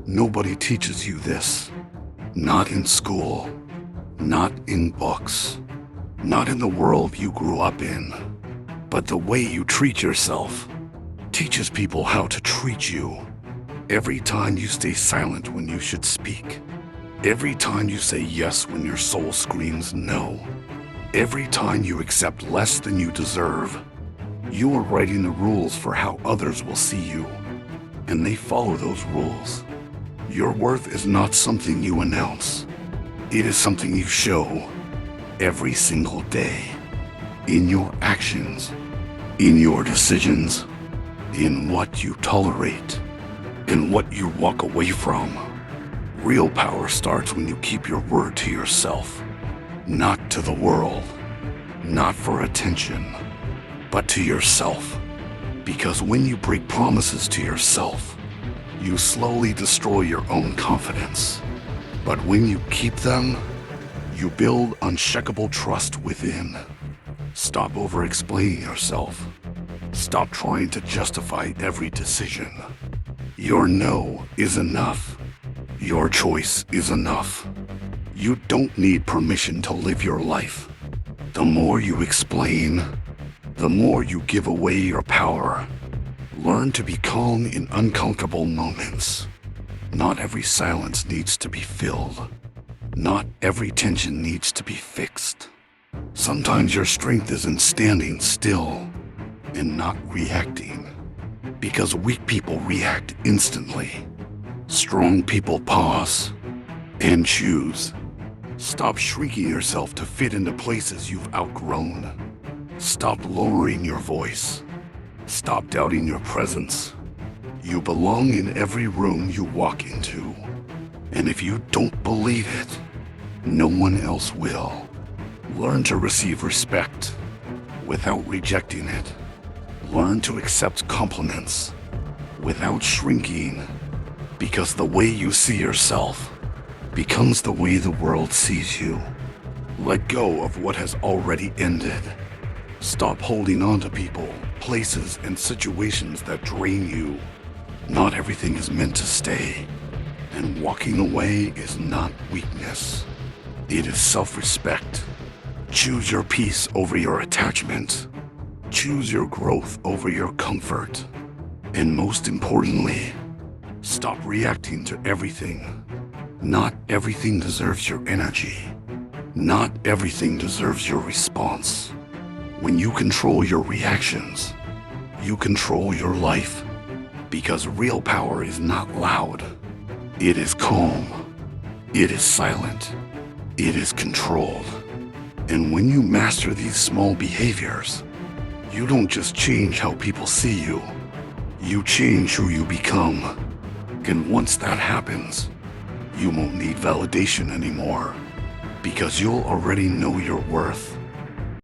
Nobody teaches you this. Not in school, not in books, not in the world you grew up in. But the way you treat yourself teaches people how to treat you. Every time you stay silent when you should speak. Every time you say yes when your soul screams no. Every time you accept less than you deserve. You are writing the rules for how others will see you, and they follow those rules. Your worth is not something you announce. It is something you show every single day, in your actions, in your decisions, in what you tolerate, in what you walk away from. Real power starts when you keep your word to yourself, not to the world, not for attention, but to yourself. Because when you break promises to yourself, you slowly destroy your own confidence. But when you keep them, you build unshakable trust within. Stop over-explaining yourself. Stop trying to justify every decision. Your no is enough. Your choice is enough. You don't need permission to live your life. The more you explain, the more you give away your power. Learn to be calm in uncomfortable moments. Not every silence needs to be filled. Not every tension needs to be fixed. Sometimes your strength is in standing still and not reacting. Because weak people react instantly. Strong people pause and choose. Stop shrinking yourself to fit into places you've outgrown. Stop lowering your voice. Stop doubting your presence. You belong in every room you walk into. And if you don't believe it, no one else will. Learn to receive respect without rejecting it. Learn to accept compliments without shrinking. Because the way you see yourself becomes the way the world sees you. Let go of what has already ended. Stop holding on to people, places, and situations that drain you. Not everything is meant to stay. And walking away is not weakness. It is self-respect. Choose your peace over your attachment. Choose your growth over your comfort. And most importantly, stop reacting to everything. Not everything deserves your energy. Not everything deserves your response. When you control your reactions, you control your life. Because real power is not loud. It is calm. It is silent. It is controlled. And when you master these small behaviors, you don't just change how people see you. You change who you become. And once that happens, you won't need validation anymore. Because you'll already know your worth.